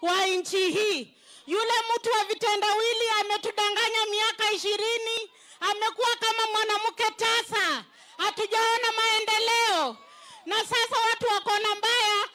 wa nchi hii. Yule mtu wa vitendawili ametudanganya miaka 20, amekuwa kama mwanamke tasa. Hatujaona maendeleo. Na sasa watu wako na mbaya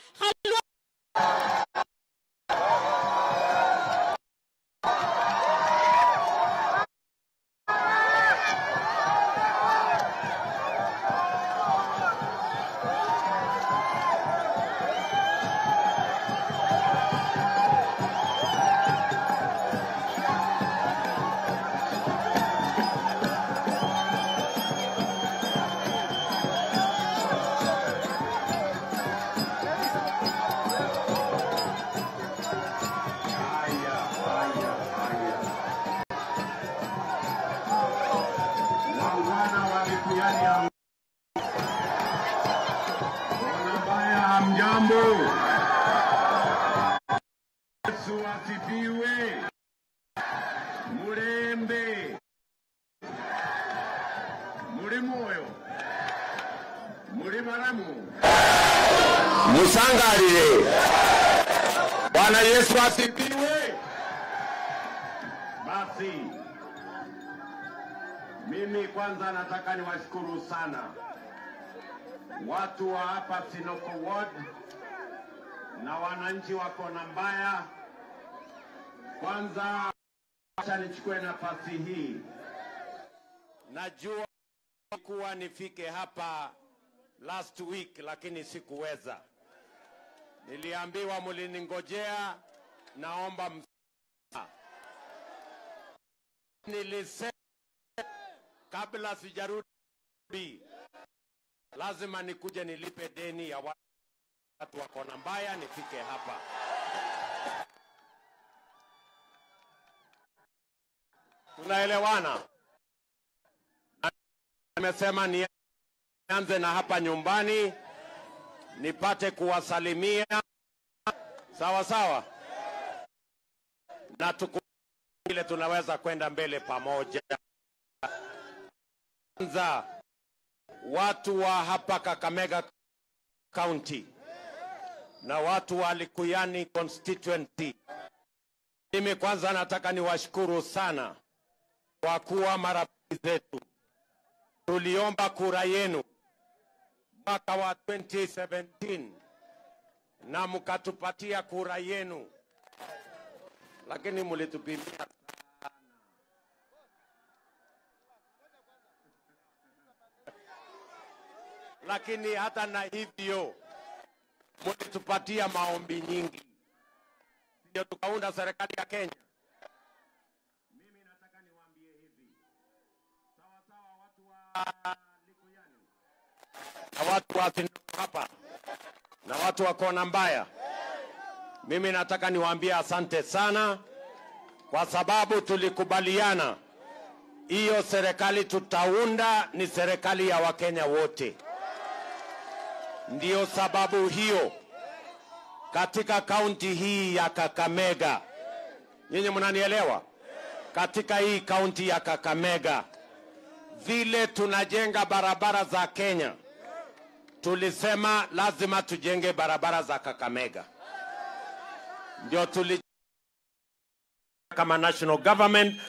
Hamjambo. Yesu asifiwe. Murembe. Muri moyo. Muri maramu. Musangarire. Bwana Yesu asifiwe. Basi mimi kwanza nataka niwashukuru sana watu wa hapa Sinoko Ward na wananchi wa Kona Mbaya. Kwanza acha nichukue nafasi hii. Najua kuwa nifike hapa last week lakini sikuweza. Niliambiwa mliningojea, naomba msamaha. Nilisema kabla sijarudi lazima nikuje nilipe deni ya watu wa Kona Mbaya nifike hapa. Tunaelewana? Nimesema nianze na hapa nyumbani nipate kuwasalimia. Sawa sawa? Na tukile tunaweza kwenda mbele pamoja. Kwanza watu wa hapa Kakamega County na watu wa Likuyani constituency, mimi kwanza nataka niwashukuru sana kwa kuwa marafiki zetu. Tuliomba kura yenu mwaka wa 2017 na mkatupatia kura yenu, lakini mlitupimia sana. Lakini hata na hivyo mlitupatia maombi nyingi, ndio tukaunda serikali ya Kenya. Mimi nataka niwaambie hivi, sawa sawa watu wa Likuyani na watu wa Sinoko hapa na watu wa Kona Mbaya, mimi nataka niwaambie asante sana, kwa sababu tulikubaliana hiyo serikali tutaunda ni serikali ya Wakenya wote. Ndio sababu hiyo katika kaunti hii ya Kakamega, nyinyi mnanielewa? Katika hii kaunti ya Kakamega, vile tunajenga barabara za Kenya, tulisema lazima tujenge barabara za Kakamega. Ndio kama national government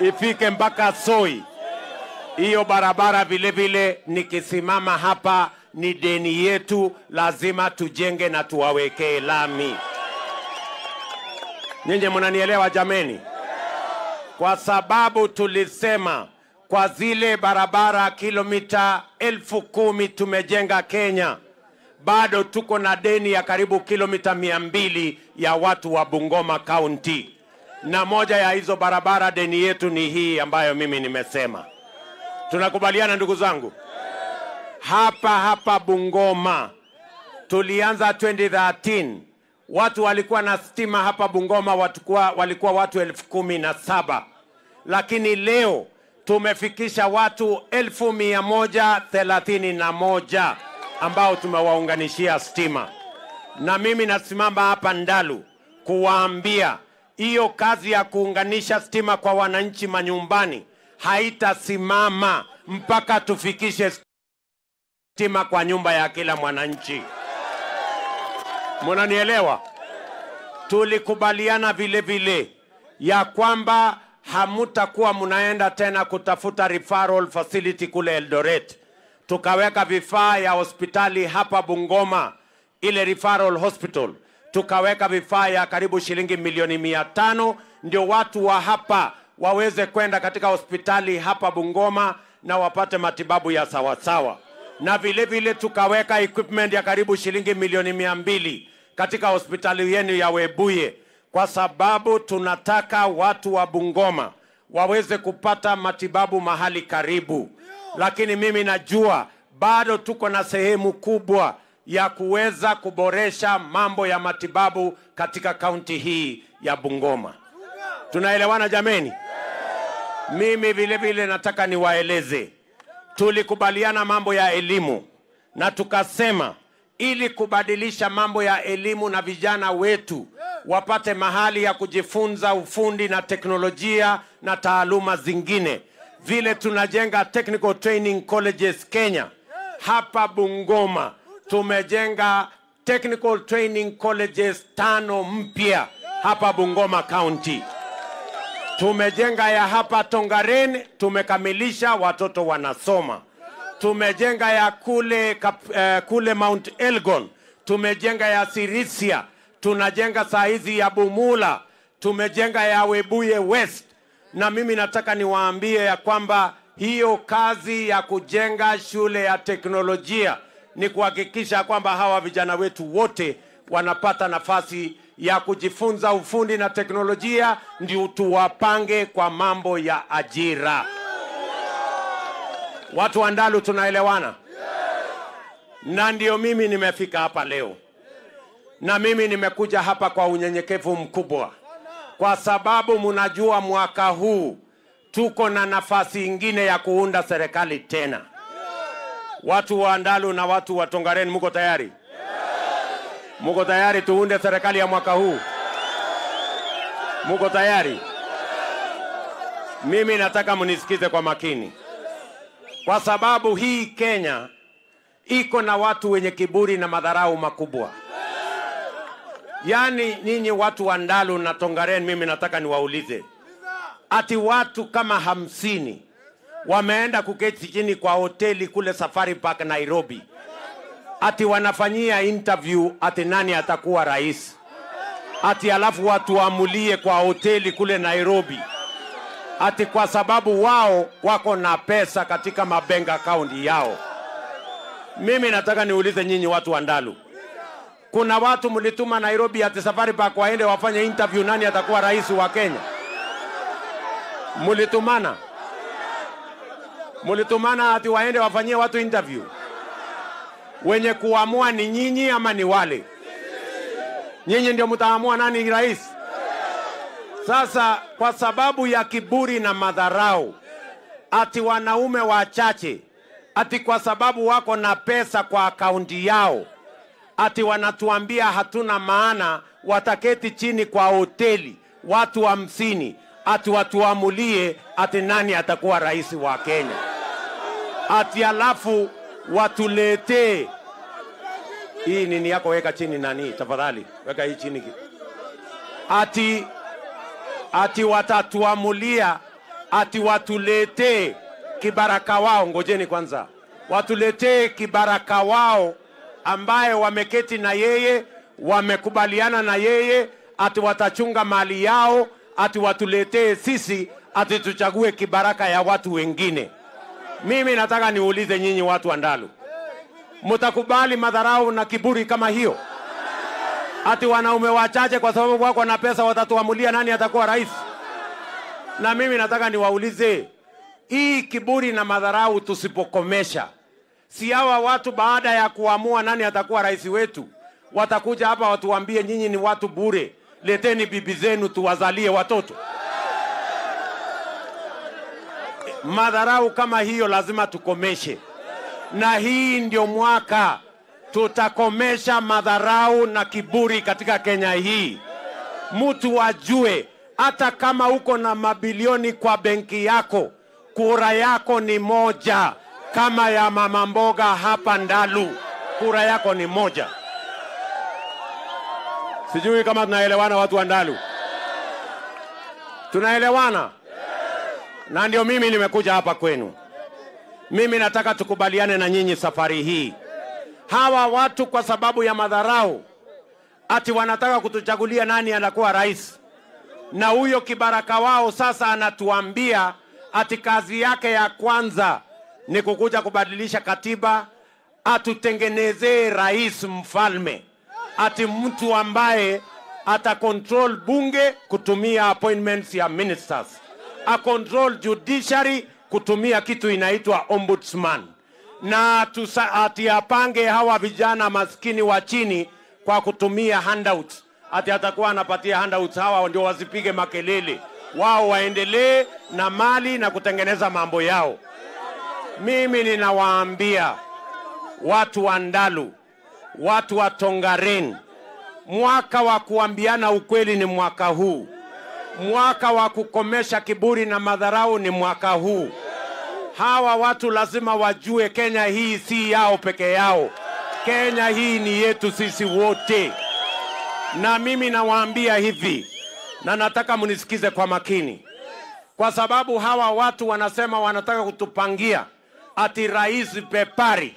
ifike mpaka Soi. Hiyo barabara vile vile nikisimama hapa ni deni yetu, lazima tujenge na tuwawekee lami. Nyinyi mnanielewa jameni? Kwa sababu tulisema kwa zile barabara kilomita 10,000 tumejenga Kenya, bado tuko na deni ya karibu kilomita 200 ya watu wa Bungoma County. Na moja ya hizo barabara deni yetu ni hii ambayo mimi nimesema. Tunakubaliana ndugu zangu? Hapa Bungoma tulianza 2013, watu walikuwa na stima hapa Bungoma walikuwa watu 17,000, lakini leo tumefikisha watu 1,131 ambao tumewaunganishia stima. Na mimi nasimama hapa Ndalu kuwaambia hiyo kazi ya kuunganisha stima kwa wananchi manyumbani haitasimama mpaka tufikishe stima kwa nyumba ya kila mwananchi. Mnanielewa? tulikubaliana vile vile ya kwamba hamutakuwa mnaenda tena kutafuta referral facility kule Eldoret. Tukaweka vifaa ya hospitali hapa Bungoma, ile referral hospital. Tukaweka vifaa ya karibu shilingi milioni 500 ndio watu wa hapa waweze kwenda katika hospitali hapa Bungoma na wapate matibabu ya sawasawa. Na vile vile tukaweka equipment ya karibu shilingi milioni 200 katika hospitali yenu ya Webuye, kwa sababu tunataka watu wa Bungoma waweze kupata matibabu mahali karibu. Lakini mimi najua bado tuko na sehemu kubwa ya kuweza kuboresha mambo ya matibabu katika kaunti hii ya Bungoma. Tunaelewana jameni? Mimi vile vile nataka niwaeleze, tulikubaliana mambo ya elimu na tukasema ili kubadilisha mambo ya elimu na vijana wetu wapate mahali ya kujifunza ufundi na teknolojia na taaluma zingine, vile tunajenga technical training colleges Kenya. Hapa Bungoma tumejenga technical training colleges 5 mpya hapa Bungoma County. Tumejenga ya hapa Tongaren, tumekamilisha, watoto wanasoma. Tumejenga ya kule Mount Elgon, tumejenga ya Sirisia, tunajenga saa hizi ya Bumula, tumejenga ya Webuye West. Na mimi nataka niwaambie ya kwamba hiyo kazi ya kujenga shule ya teknolojia ni kuhakikisha kwamba hawa vijana wetu wote wanapata nafasi ya kujifunza ufundi na teknolojia, ndio tuwapange kwa mambo ya ajira. Watu wa Ndalu tunaelewana? Na ndio mimi nimefika hapa leo. Na mimi nimekuja hapa kwa unyenyekevu mkubwa, kwa sababu mnajua mwaka huu tuko na nafasi ingine ya kuunda serikali tena. Watu wa Ndalu na watu wa Tongaren, mko tayari? Mko tayari tuunde serikali ya mwaka huu? Mko tayari? Mimi nataka mnisikize kwa makini, kwa sababu hii Kenya iko na watu wenye kiburi na madharau makubwa. Yani nyinyi watu wa Ndalu na Tongaren, mimi nataka niwaulize, ati watu kama 50 wameenda kuketi chini kwa hoteli kule Safari Park Nairobi, ati wanafanyia interview ati nani atakuwa rais, ati alafu watu waamulie kwa hoteli kule Nairobi, ati kwa sababu wao wako na pesa katika mabank account yao. Mimi nataka niulize nyinyi watu wa Ndalu, kuna watu mlituma Nairobi ati Safari Park waende wafanye interview nani atakuwa rais wa Kenya? Mlitumana? Mlitumana ati waende wafanyie watu interview? Wenye kuamua ni nyinyi ama ni wale? Nyinyi ndio mtaamua nani rais. Sasa kwa sababu ya kiburi na madharau, ati wanaume wachache, ati kwa sababu wako na pesa kwa akaunti yao, ati wanatuambia hatuna maana, wataketi chini kwa hoteli watu 50 ati watuamulie ati nani atakuwa rais wa Kenya. Ati alafu watuletee hii nini yako, weka chini nani tafadhali, weka hii chini. Ati watatuamulia, ati watuletee kibaraka wao. Ngojeni kwanza, watuletee kibaraka wao ambaye wameketi na yeye, wamekubaliana na yeye, ati watachunga mali yao, ati watuletee sisi, ati tuchague kibaraka ya watu wengine. Mimi nataka niulize nyinyi watu wa Ndalu, mtakubali madharau na kiburi kama hiyo? Ati wanaume wachache kwa sababu wako na pesa watatuamulia nani atakuwa rais? Na mimi nataka niwaulize, hii kiburi na madharau tusipokomesha, si hawa watu baada ya kuamua nani atakuwa rais wetu watakuja hapa watuambie nyinyi ni watu bure, leteni bibi zenu tuwazalie watoto? Madharau kama hiyo lazima tukomeshe, na hii ndio mwaka tutakomesha madharau na kiburi katika Kenya hii. Mtu ajue hata kama uko na mabilioni kwa benki yako, kura yako ni moja, kama ya mama mboga hapa Ndalu, kura yako ni moja. Sijui kama tunaelewana watu wa Ndalu. Tunaelewana? Na ndio mimi nimekuja hapa kwenu. Mimi nataka tukubaliane na nyinyi safari hii. Hawa watu kwa sababu ya madharau ati wanataka kutuchagulia nani anakuwa rais. Na huyo kibaraka wao sasa anatuambia ati kazi yake ya kwanza ni kukuja kubadilisha katiba, atutengenezee rais mfalme, ati mtu ambaye ata control bunge kutumia appointments ya ministers, a control judiciary kutumia kitu inaitwa ombudsman, na ati apange hawa vijana maskini wa chini kwa kutumia handouts. Ati atakuwa anapatia handouts hawa ndio wasipige makelele, wao waendelee na mali na kutengeneza mambo yao. Mimi ninawaambia watu wa Ndalu, watu wa Tongaren, mwaka wa kuambiana ukweli ni mwaka huu. Mwaka wa kukomesha kiburi na madharau ni mwaka huu. Hawa watu lazima wajue Kenya hii si yao peke yao. Kenya hii ni yetu sisi wote. Na mimi nawaambia hivi, na nataka munisikize kwa makini, kwa sababu hawa watu wanasema wanataka kutupangia ati rais pepari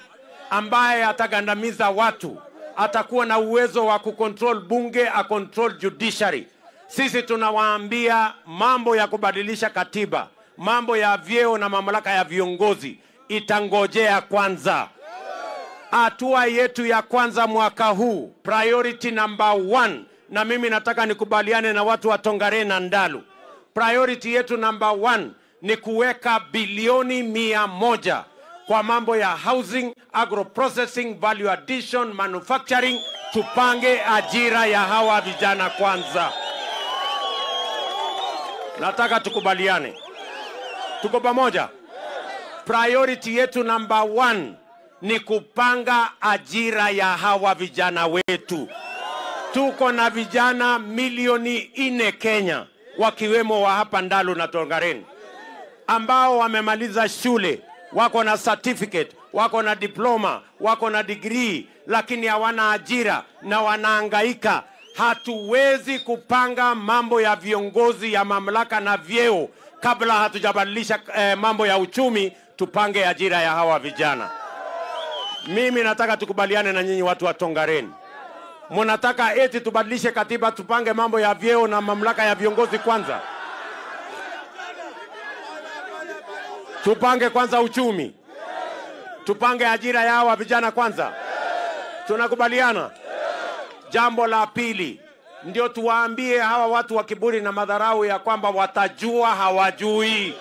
ambaye atagandamiza watu, atakuwa na uwezo wa kucontrol bunge, a control judiciary. Sisi tunawaambia mambo ya kubadilisha katiba, mambo ya vyeo na mamlaka ya viongozi itangojea kwanza. Hatua yetu ya kwanza mwaka huu, priority number 1, na mimi nataka nikubaliane na watu wa Tongaren na Ndalu. Priority yetu number 1 ni kuweka bilioni 100 kwa mambo ya housing, agro-processing, value addition, manufacturing. Tupange ajira ya hawa vijana kwanza. Nataka tukubaliane. Tuko pamoja? Priority yetu number 1 ni kupanga ajira ya hawa vijana wetu. Tuko na vijana milioni 4 Kenya, wakiwemo wa hapa Ndalu na Tongaren, ambao wamemaliza shule, wako na certificate, wako na diploma, wako na degree, lakini hawana ajira na wanahangaika. Hatuwezi kupanga mambo ya viongozi ya mamlaka na vyeo kabla hatujabadilisha mambo ya uchumi. Tupange ajira ya hawa vijana. Mimi nataka tukubaliane na nyinyi watu wa Tongaren. Mnataka eti tubadilishe katiba tupange mambo ya vyeo na mamlaka ya viongozi kwanza? Tupange kwanza uchumi, tupange ajira ya hawa vijana kwanza. Tunakubaliana? Jambo la pili, ndio tuwaambie hawa watu wa kiburi na madharau ya kwamba watajua hawajui.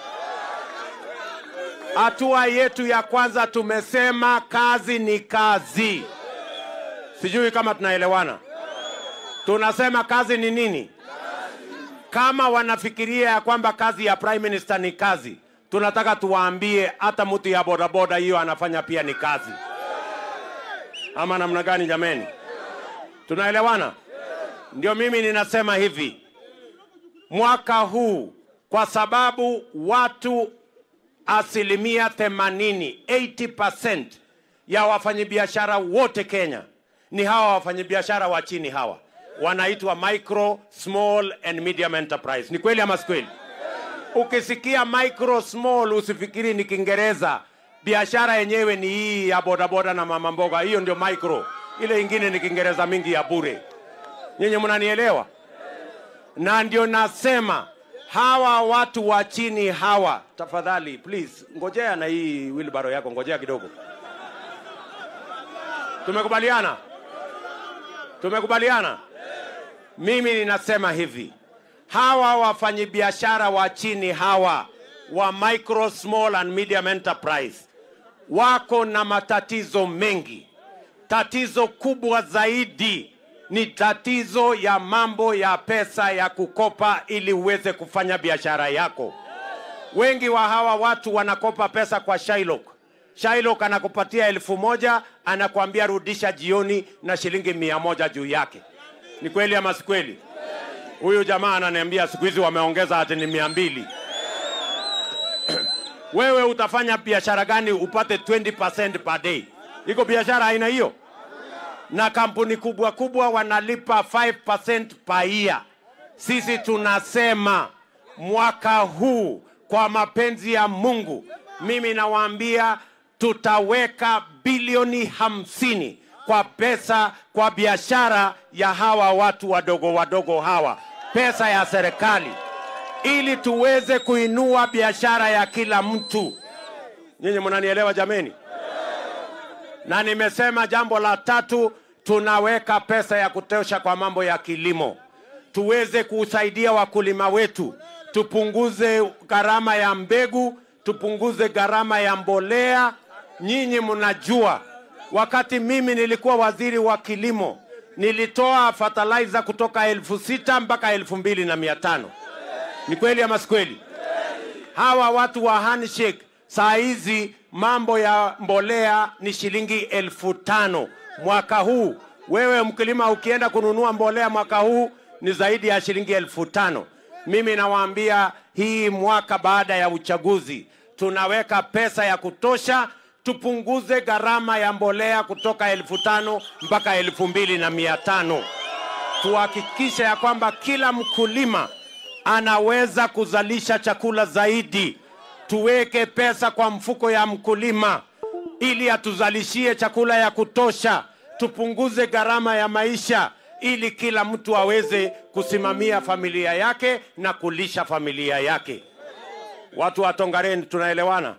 Hatua yetu ya kwanza tumesema kazi ni kazi. Sijui kama tunaelewana. Tunasema kazi ni nini? Kama wanafikiria ya kwamba kazi ya Prime Minister ni kazi, tunataka tuwaambie hata mtu ya bodaboda hiyo anafanya pia ni kazi. Ama namna gani jameni? Tunaelewana? Ndio mimi ninasema hivi, mwaka huu kwa sababu watu 80% ya wafanyabiashara wote Kenya ni hawa wafanyabiashara wa chini, hawa wanaitwa micro, small and medium enterprise. Ni kweli ama si kweli? Ukisikia micro small usifikiri ni Kiingereza. Biashara yenyewe ni hii ya bodaboda na mama mboga, hiyo ndio micro. Ile ingine ni Kiingereza mingi ya bure. Nyinyi mnanielewa? Na ndio nasema hawa watu wa chini hawa, tafadhali please ngojea na hii wheelbarrow yako, ngojea kidogo. Tumekubaliana? Tumekubaliana? Mimi ninasema hivi, hawa wafanyabiashara wa chini hawa wa micro, small and medium enterprise wako na matatizo mengi. Tatizo kubwa zaidi ni tatizo ya mambo ya pesa ya kukopa ili uweze kufanya biashara yako. Wengi wa hawa watu wanakopa pesa kwa Shylock. Shylock anakupatia 1,000, anakuambia rudisha jioni na shilingi 100 juu yake. Ni kweli ama si kweli? Huyu jamaa ananiambia siku hizi wameongeza hata ni 200. Wewe utafanya biashara gani upate 20% per day? Iko biashara aina hiyo? na kampuni kubwa kubwa wanalipa 5% per year. Sisi tunasema mwaka huu kwa mapenzi ya Mungu, mimi nawaambia tutaweka bilioni 50 kwa pesa kwa biashara ya hawa watu wadogo wadogo hawa, pesa ya serikali, ili tuweze kuinua biashara ya kila mtu. Nyinyi mnanielewa jameni? Na nimesema jambo la tatu, tunaweka pesa ya kutosha kwa mambo ya kilimo, tuweze kusaidia wakulima wetu, tupunguze gharama ya mbegu, tupunguze gharama ya mbolea. Nyinyi mnajua wakati mimi nilikuwa waziri wa kilimo, nilitoa fertilizer kutoka 6,000 mpaka 2,500. Ni kweli ama si kweli? Hawa watu wa handshake saa hizi mambo ya mbolea ni shilingi 5,000 mwaka huu. Wewe mkulima ukienda kununua mbolea mwaka huu ni zaidi ya shilingi 5,000. Mimi nawaambia hii mwaka baada ya uchaguzi tunaweka pesa ya kutosha, tupunguze gharama ya mbolea kutoka 5,000 mpaka 2,500. Tuhakikishe ya kwamba kila mkulima anaweza kuzalisha chakula zaidi. Tuweke pesa kwa mfuko ya mkulima ili atuzalishie chakula ya kutosha. Tupunguze gharama ya maisha ili kila mtu aweze kusimamia familia yake na kulisha familia yake. Watu wa Tongaren, tunaelewana?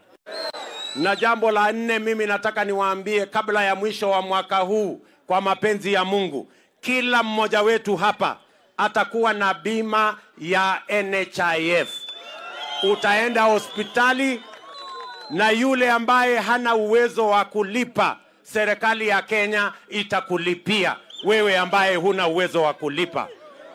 Na jambo la 4, mimi nataka niwaambie kabla ya mwisho wa mwaka huu, kwa mapenzi ya Mungu, kila mmoja wetu hapa atakuwa na bima ya NHIF. Utaenda hospitali na yule ambaye hana uwezo wa kulipa, serikali ya Kenya itakulipia wewe ambaye huna uwezo wa kulipa,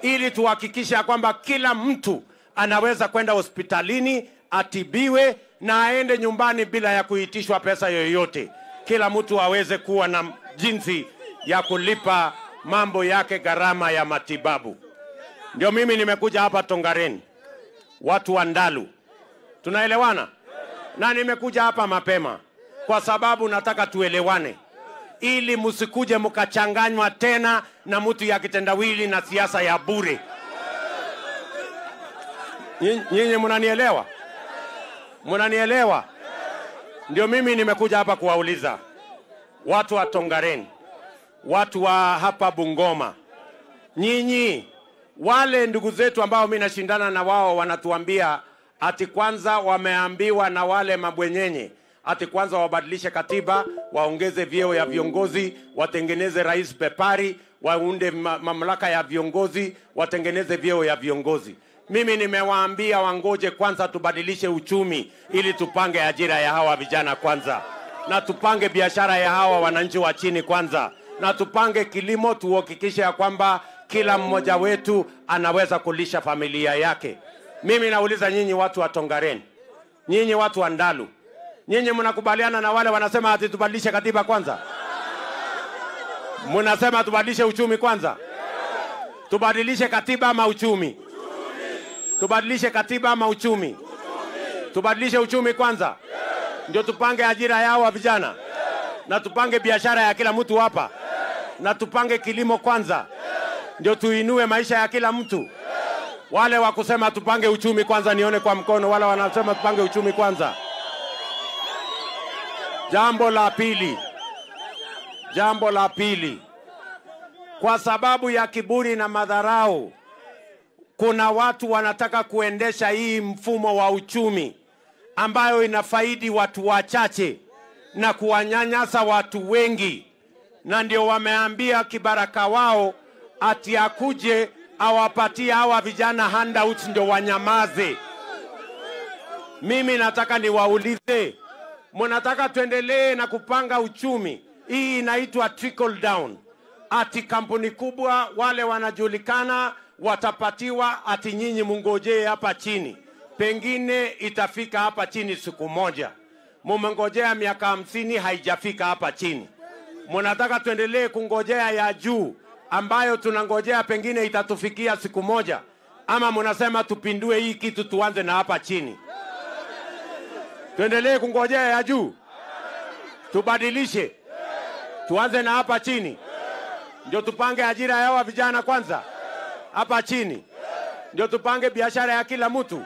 ili tuhakikisha kwamba kila mtu anaweza kwenda hospitalini atibiwe na aende nyumbani bila ya kuitishwa pesa yoyote. Kila mtu aweze kuwa na jinsi ya kulipa mambo yake, gharama ya matibabu. Ndio mimi nimekuja hapa Tongaren, watu wa Ndalu, tunaelewana? Na nimekuja hapa mapema kwa sababu nataka tuelewane, ili msikuje mkachanganywa tena na mtu ya kitendawili na siasa ya bure. Nyinyi mnanielewa? Mnanielewa? Ndio mimi nimekuja hapa kuwauliza watu wa Tongaren, watu wa hapa Bungoma, nyinyi wale ndugu zetu ambao mimi nashindana na wao wanatuambia ati kwanza wameambiwa na wale mabwenyenye ati kwanza wabadilishe katiba, waongeze vyeo ya viongozi, watengeneze rais pepari, waunde mamlaka ya viongozi, watengeneze vyeo ya viongozi. Mimi nimewaambia wangoje kwanza tubadilishe uchumi ili tupange ajira ya hawa vijana kwanza, na tupange biashara ya hawa wananchi wa chini kwanza, na tupange kilimo, tuhakikishe ya kwamba kila mmoja wetu anaweza kulisha familia yake. Mimi nauliza nyinyi watu wa Tongaren, nyinyi watu wa Ndalu, nyinyi mnakubaliana na wale wanasema ati tubadilishe katiba kwanza? Mnasema tubadilishe uchumi kwanza? Tubadilishe katiba ama uchumi? Tubadilishe katiba ama uchumi? Tubadilishe uchumi kwanza, ndio tupange ajira yao wa vijana, na tupange biashara ya kila mtu hapa, na tupange kilimo kwanza, ndio tuinue maisha ya kila mtu. Wale wa kusema tupange uchumi kwanza nione kwa mkono, wale wanasema tupange uchumi kwanza. Jambo la pili, kwa sababu ya kiburi na madharau, kuna watu wanataka kuendesha hii mfumo wa uchumi ambayo inafaidi watu wachache na kuwanyanyasa watu wengi, na ndio wameambia kibaraka wao ati akuje awapatie hawa vijana handouts ndio wanyamaze. Mimi nataka niwaulize, mnataka tuendelee na kupanga uchumi? Hii inaitwa trickle down. Ati kampuni kubwa wale wanajulikana watapatiwa, ati nyinyi mungojee hapa chini, pengine itafika hapa chini siku moja. Mumengojea miaka 50 haijafika hapa chini. Mnataka tuendelee kungojea ya juu ambayo tunangojea pengine itatufikia siku moja, ama mnasema tupindue hii kitu tuanze na hapa chini? Tuendelee kungojea ya juu? Tubadilishe tuanze na hapa chini? Ndio tupange ajira ya hawa vijana kwanza hapa chini. Ndio tupange biashara ya kila mtu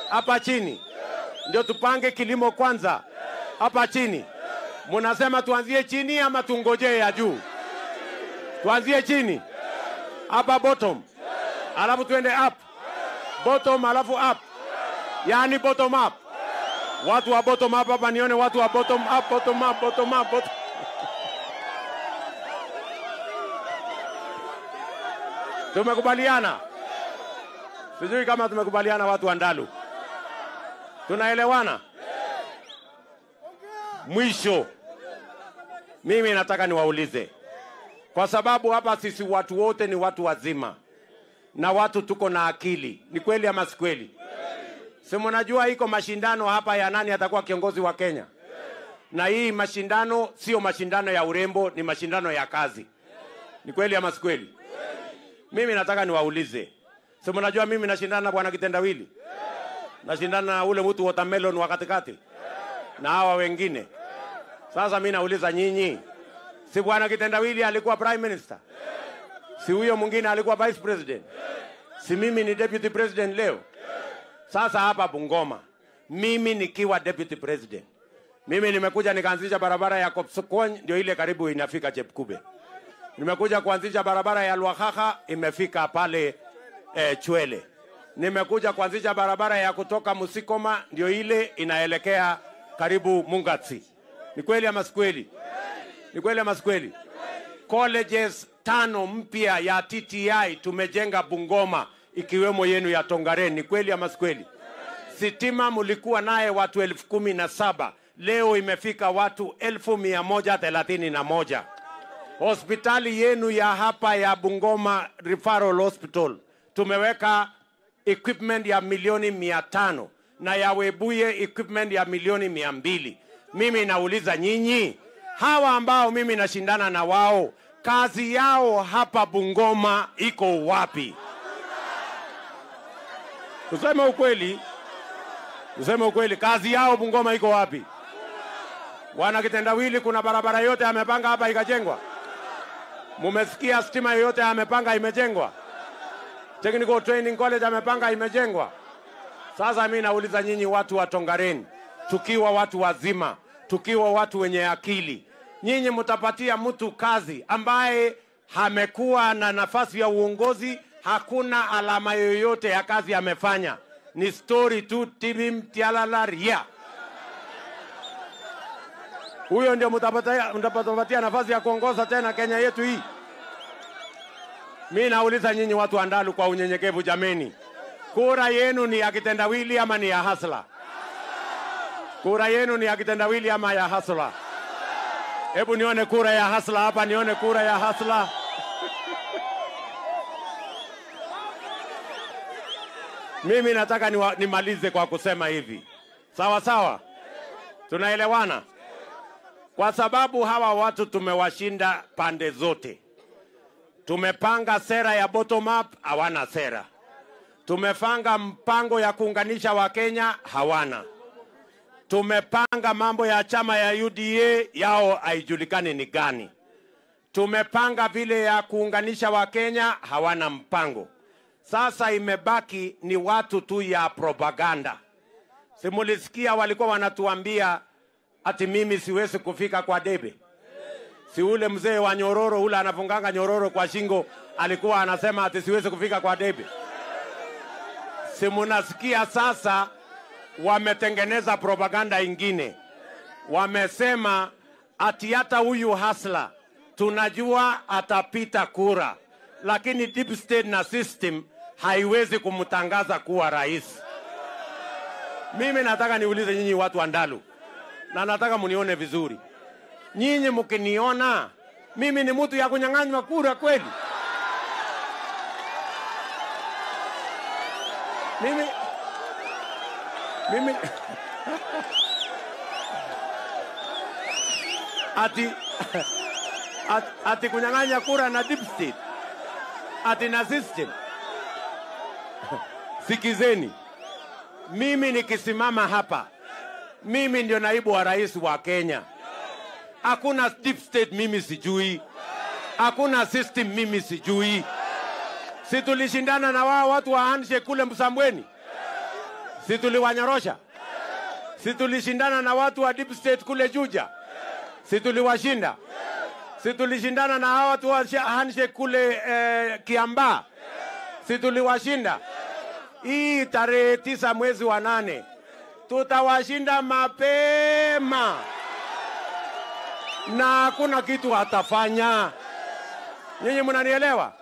hapa chini. Ndio tupange kilimo kwanza hapa chini. Munasema tuanzie chini ama tungojee ya juu? Tuanzie chini hapa bottom, alafu tuende up. Bottom alafu up, yani bottom up. Watu wa bottom up hapa nione watu wa bottom up, bottom up, bottom up, bottom. Tumekubaliana? Sijui kama tumekubaliana watu wa Ndalu. Tunaelewana? Mwisho, mimi nataka niwaulize, kwa sababu hapa sisi watu wote ni watu wazima na watu tuko na akili. Ni kweli ama si kweli? Si mnajua iko mashindano hapa ya nani atakuwa kiongozi wa Kenya? Na hii mashindano sio mashindano ya urembo, ni mashindano ya kazi. Ni kweli ama si kweli? Mimi nataka niwaulize, si mnajua mimi nashindana na bwana Kitendawili? Nashindana na ule mtu watermelon wa katikati na hawa wengine. Sasa mimi nauliza nyinyi, si bwana Kitendawili alikuwa prime minister? Si huyo mwingine alikuwa vice president? Si mimi ni deputy president leo? Sasa hapa Bungoma, mimi nikiwa deputy president, mimi nimekuja nikaanzisha barabara ya Kopsokony, ndio ile karibu inafika Chepkube. Nimekuja kuanzisha barabara ya Lwakhakha, imefika pale Chwele. Nimekuja kuanzisha barabara ya kutoka Musikoma, ndio ile inaelekea karibu Mungatsi. Ni kweli ama si kweli? Ni kweli ama si kweli? Colleges 5 mpya ya TTI tumejenga Bungoma, ikiwemo yenu ya Tongaren. Ni kweli ama si kweli? Sitima mulikuwa naye watu 17,000, leo imefika watu 1,131. Hospitali yenu ya hapa ya Bungoma Referral Hospital tumeweka equipment ya milioni 500 na ya Webuye equipment ya milioni 200. Mimi nauliza nyinyi, hawa ambao mimi nashindana na wao, kazi yao hapa Bungoma iko wapi? Tuseme ukweli. Tuseme ukweli, kazi yao Bungoma iko wapi? Wana Kitendawili kuna barabara yote amepanga hapa ikajengwa? Mumesikia stima yote amepanga imejengwa? Technical Training College amepanga imejengwa? Sasa mimi nauliza nyinyi watu wa Tongaren, tukiwa watu wazima, tukiwa watu wenye akili, nyinyi mtapatia mtu kazi ambaye amekuwa na nafasi ya uongozi, hakuna alama yoyote ya kazi amefanya, ni story tu, tibim tialalaria? Huyo ndio mtapatia nafasi ya kuongoza tena Kenya yetu hii? Mimi nauliza nyinyi watu wa Ndalu kwa unyenyekevu, jameni, kura yenu ni ya Kitendawili ama ni ya Hasla? Kura yenu ni ya Kitendawili ama ya Hasla? Hebu nione kura ya Hasla hapa, nione kura ya Hasla. Mimi nataka nimalize kwa kusema hivi. Sawa sawa? Tunaelewana? Kwa sababu hawa watu tumewashinda pande zote. Tumepanga sera ya bottom up, hawana sera. Tumepanga mpango ya kuunganisha Wakenya, hawana. Tumepanga mambo ya chama ya UDA, yao haijulikani ni gani. Tumepanga vile ya kuunganisha Wakenya, hawana mpango. Sasa imebaki ni watu tu ya propaganda. Simulisikia walikuwa wanatuambia ati mimi siwezi kufika kwa debe. Si ule mzee wa nyororo ule anafunganga nyororo kwa shingo alikuwa anasema ati siwezi kufika kwa debe. Si munasikia sasa wametengeneza propaganda ingine. Wamesema ati hata huyu Hasla tunajua atapita kura, lakini deep state na system haiwezi kumtangaza kuwa rais. Mimi nataka niulize nyinyi watu wa Ndalu, na nataka munione vizuri. Nyinyi mkiniona mimi ni mtu ya kunyang'anywa kura kweli? Mimi ati kunyang'anya kura na deep state, ati na system? Sikizeni, mimi nikisimama hapa, mimi ndio naibu wa rais wa Kenya. Hakuna deep state mimi sijui, Hakuna system mimi sijui. Si tulishindana na wao watu wa handshake kule Msambweni? Si tuliwanyorosha? Si tulishindana na watu wa deep state kule Juja? Si tuliwashinda? Si tulishindana na hao watu wa handshake kule Kiambaa? Si tuliwashinda? Hii tarehe 9 mwezi wa 8 tutawashinda mapema, na hakuna kitu atafanya. Nyinyi mnanielewa?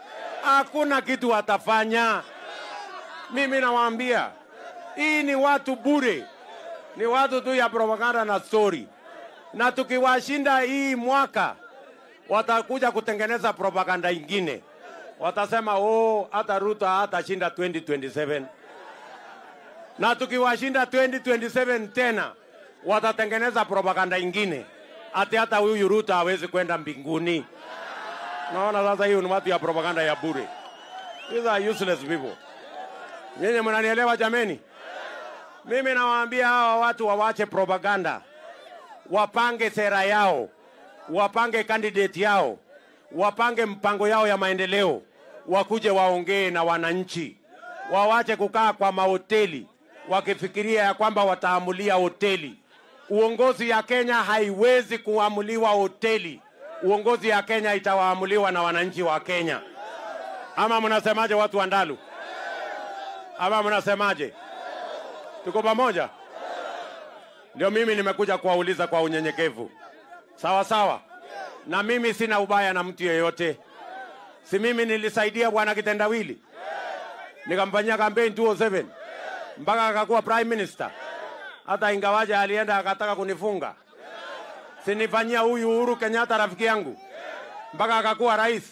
Hakuna kitu atafanya. Mimi nawaambia, hii ni watu bure, ni watu tu ya propaganda na story. Na tukiwashinda hii mwaka, watakuja kutengeneza propaganda ingine. Watasema hata Ruto hatashinda 2027. Na tukiwashinda 2027 tena, watatengeneza propaganda ingine. Hata huyu Ruto hawezi kwenda mbinguni. Naona sasa hiyo ni watu ya propaganda ya bure. These are useless people. Nyinyi mnanielewa jameni? Mimi nawaambia hawa watu wawache propaganda. Wapange sera yao. Wapange candidate yao. Wapange mpango yao ya maendeleo. Wakuje waongee na wananchi. Wawache kukaa kwa mahoteli wakifikiria ya kwamba wataamulia hoteli. Uongozi ya Kenya haiwezi kuamuliwa hoteli. Uongozi ya Kenya itawaamuliwa na wananchi wa Kenya. Ama mnasemaje watu wa Ndalu? Ama mnasemaje? Tuko pamoja? Ndio mimi nimekuja kuwauliza kwa unyenyekevu. Sawa sawa. Na mimi sina ubaya na mtu yeyote. Si mimi nilisaidia bwana Kitendawili. Nikamfanyia campaign 2007 mpaka akakuwa prime minister. Hata ingawaje alienda akataka kunifunga. Sinifanyia huyu Uhuru Kenyatta rafiki yangu mpaka akakuwa rais.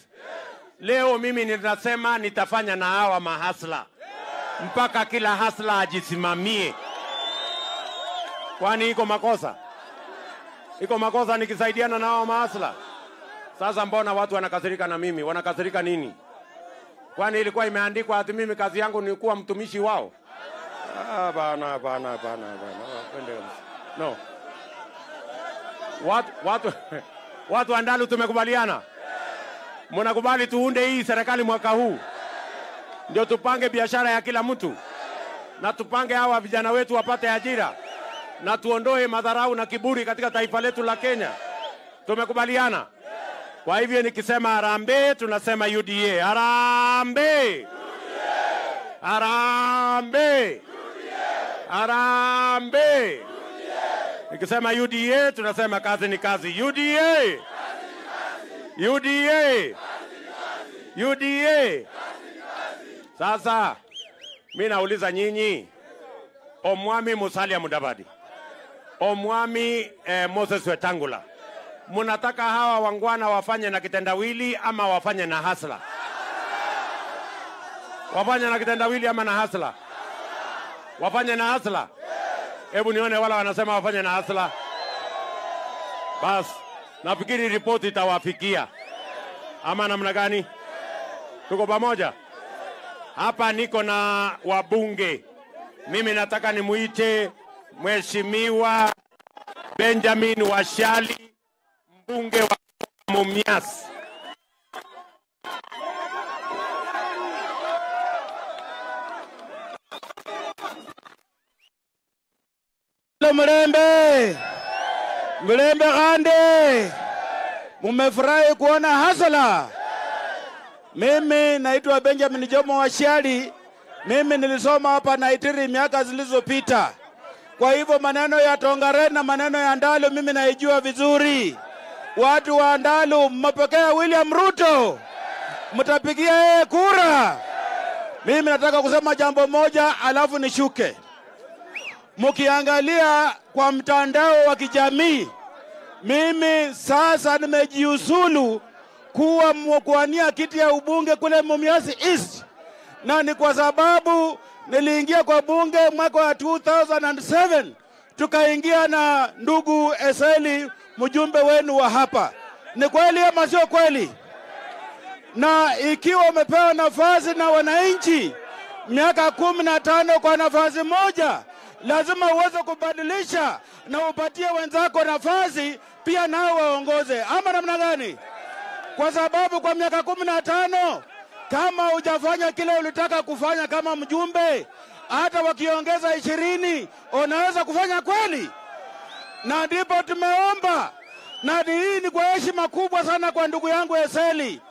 Leo mimi ninasema nitafanya na hawa mahasla mpaka kila hasla ajisimamie. Kwani iko makosa? Iko makosa nikisaidiana na hawa mahasla? Sasa mbona watu wanakasirika na mimi? Wanakasirika nini? Kwani ilikuwa imeandikwa ati mimi kazi yangu ni kuwa mtumishi wao? Bana. No. Watu wa Ndalu tumekubaliana. Mnakubali tuunde hii serikali mwaka huu. Ndio tupange biashara ya kila mtu. Na tupange hawa vijana wetu wapate ajira. Na tuondoe madharau na kiburi katika taifa letu la Kenya. Tumekubaliana. Kwa hivyo nikisema harambee tunasema UDA. Harambee. Harambee. Harambee. Nikisema UDA tunasema kazi ni kazi. UDA. UDA. UDA. Sasa mimi nauliza nyinyi, Omwami Musalia Mudavadi, Omwami Moses Wetangula, mnataka hawa wangwana wafanye na kitendawili ama wafanye na hasla? Wafanye na kitendawili ama na hasla? Wafanye na hasla. Hebu nione wala wanasema wafanye na hasla. Bas, nafikiri ripoti itawafikia. Ama namna gani? Tuko pamoja? Hapa niko na wabunge. Mimi nataka nimuite Mheshimiwa Benjamin Washali, mbunge wa Mumias. Mlembe Gande, mumefurahi kuona hasala. Mimi naitwa Benjamin Jomo Washali. Mimi nilisoma hapa Naitiri miaka zilizopita. Kwa hivyo maneno ya Tongaren na maneno ya Ndalu mimi naijua vizuri. Watu wa Ndalu, mmepokea William Ruto, mtapigia yeye kura. Mimi nataka kusema jambo moja alafu nishuke. Mkiangalia kwa mtandao wa kijamii, mimi sasa nimejiusulu kuwa mkuania kiti ya ubunge kule Mumias East, na ni kwa sababu niliingia kwa bunge mwaka wa 2007 tukaingia na ndugu Eseli, mjumbe wenu wa hapa. Ni kweli ama sio kweli? Na ikiwa umepewa nafasi na wananchi miaka 15 kwa nafasi moja, lazima uweze kubadilisha na upatie wenzako nafasi pia nao waongoze. Ama namna gani? kwa sababu kwa miaka 15 kama hujafanya kile ulitaka kufanya kama mjumbe, hata wakiongeza 20 unaweza kufanya kweli? Na ndipo tumeomba, na hii ni kwa heshima kubwa sana kwa ndugu yangu Eseli.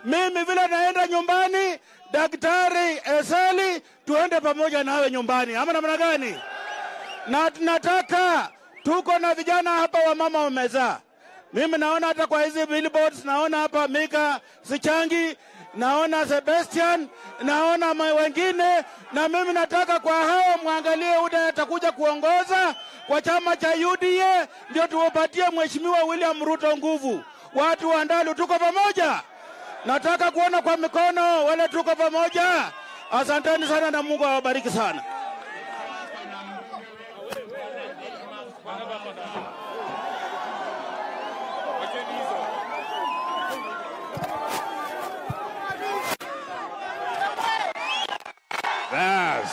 Mimi vile naenda nyumbani, Daktari Eseli, tuende pamoja nawe nyumbani, ama namna gani? Na tunataka, tuko na vijana hapa wa mama wamezaa. Mimi naona hata kwa hizi billboards, naona hapa Mika Sichangi, naona Sebastian, naona wengine, na mimi nataka kwa hao muangalie UDA atakuja kuongoza kwa chama cha UDA, ndio tuwapatie Mheshimiwa William Ruto nguvu. Watu wa Ndalu tuko pamoja. Nataka kuona kwa mikono wale tuko pamoja. Asanteni sana na Mungu awabariki sana. Bas.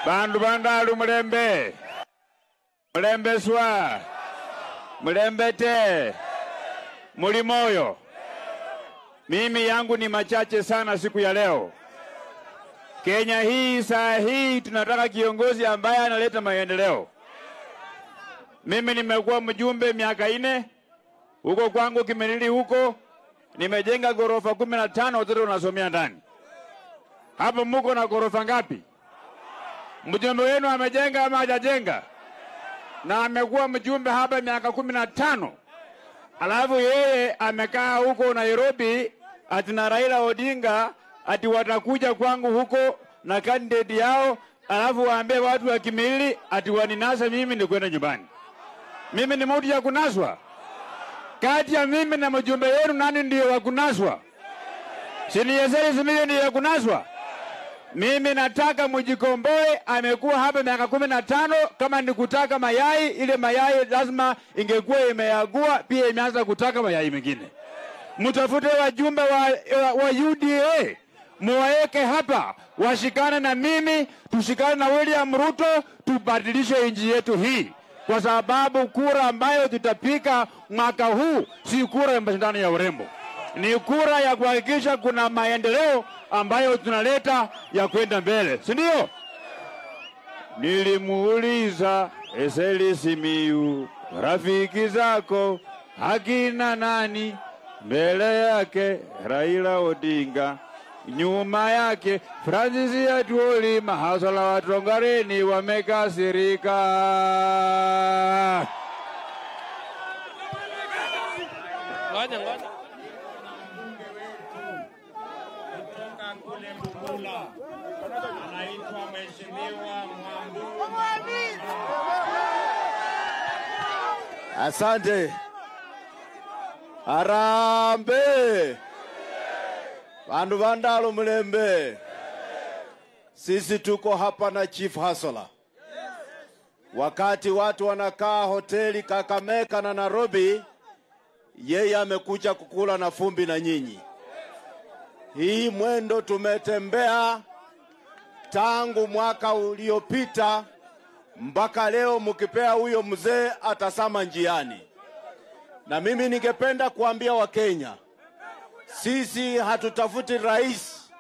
Bandu bandalu mulembe. Mulembe swa. Mulembe te. Mulimoyo. Mimi yangu ni machache sana siku ya leo. Kenya hii saa hii tunataka kiongozi ambaye analeta maendeleo. Mimi nimekuwa mjumbe miaka 4. Huko kwangu Kimelili huko nimejenga gorofa 15 watoto wanasomea ndani. Hapo mko na gorofa ngapi? Mjumbe wenu amejenga ama hajajenga? Na amekuwa mjumbe hapa miaka 15. Alafu yeye amekaa huko Nairobi ati na Raila Odinga ati watakuja kwangu huko na candidate yao, alafu waambie watu wa Kimilili ati waninasa mimi ni kwenda nyumbani. Mimi ni mtu ya kunaswa? Kati ya mimi na mjumbe wenu nani ndio wa kunaswa? Sini Eseli Simiyu ndio ya kunaswa? Mimi nataka mjikomboe. Amekuwa hapa miaka 15. Kama ni kutaka mayai, ile mayai lazima ingekuwa imeagua, pia imeanza kutaka mayai mengine. Mtafute wajumbe wa UDA, muwaeke hapa, washikane na mimi, tushikane na William Ruto, tubadilishe nchi yetu hii. Kwa sababu kura ambayo tutapika mwaka huu si kura ya mashindano ya urembo. Ni kura ya kuhakikisha kuna maendeleo ambayo tunaleta ya kwenda mbele. Si ndio? Nilimuuliza Eseli Simiyu, rafiki zako hakina nani? Mbele yake Raila Odinga, nyuma yake Francis Atwoli, mahasala wa Tongareni wamekasirika. Ngoja. Anaitwa Mheshimiwa Mwambu. Asante. Arambe. Bandu bandalo mulembe. Sisi tuko hapa na Chief Hasala. Wakati watu wanakaa hoteli Kakamega na Nairobi, yeye amekuja kukula na fumbi na nyinyi. Hii mwendo tumetembea tangu mwaka uliopita mpaka leo, mkipea huyo mzee atasama njiani. Na mimi ningependa kuambia Wakenya, sisi hatutafuti rais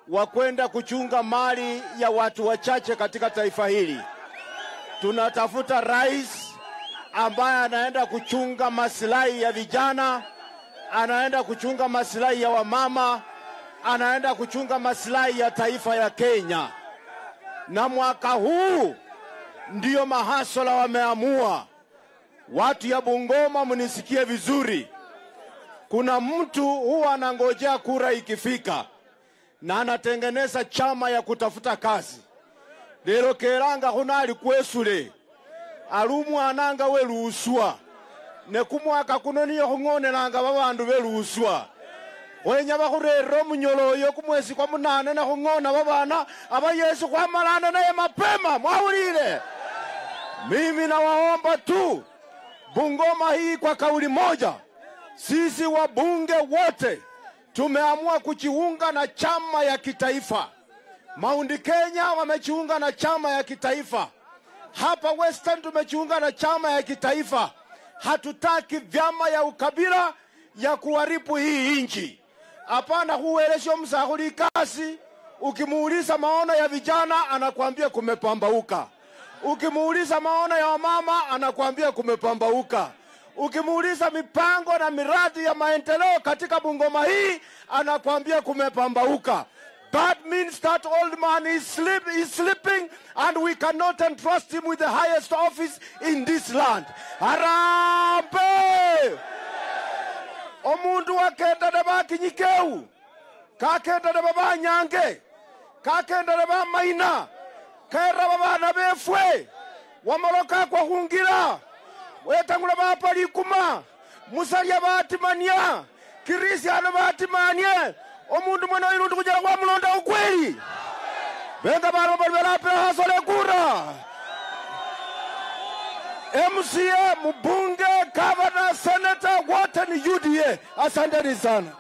wa kwenda kuchunga mali ya watu wachache katika taifa hili. Tunatafuta rais ambaye anaenda kuchunga maslahi ya vijana, anaenda kuchunga maslahi ya wamama, anaenda kuchunga maslahi ya taifa ya Kenya. Na mwaka huu ndio mahasala wameamua. Watu ya Bungoma munisikie vizuri. Kuna mtu huwa anangojea kura ikifika na anatengeneza chama ya kutafuta kazi. Lero keranga huna alikwesule. Alumu ananga weluswa. Nekumwaka kuno niyo hungonelanga babandu beluswa. Wenya bakurero munyoloyo kumwezi kwa 8 na hungona babana aba Yesu kwa malana naye mapema mwahulile. Mimi nawaomba tu Bungoma hii kwa kauli moja, sisi wabunge wote tumeamua kujiunga na chama ya kitaifa. Mount Kenya wamejiunga na chama ya kitaifa. Hapa Western tumejiunga na chama ya kitaifa. Hatutaki vyama ya ukabila, ya kuharibu hii nchi. Hapana kuelesha msahuli kasi. Ukimuuliza maono ya vijana anakuambia kumepambauka. Ukimuuliza maono ya wamama anakuambia kumepambauka. Ukimuuliza mipango na miradi ya maendeleo katika Bungoma hii anakuambia kumepambauka. That means that old man is sleeping and we cannot entrust him with the highest office in this land. Harambe! Omundu wakenda na bakinyikeu. Kakenda na baba nyange. Kakenda na baba maina. Kaera baba na befwe. Wamaloka kwa hungira. Wetangula baba likuma. Musalia batimania. Kirisi ana batimania. Omundu mwana irundu kujala kwa mlonda ukweli. Venga baro balbela pe hasole kura. MCA, mbunge, governor, senator, wote ni UDA. Asanteni sana.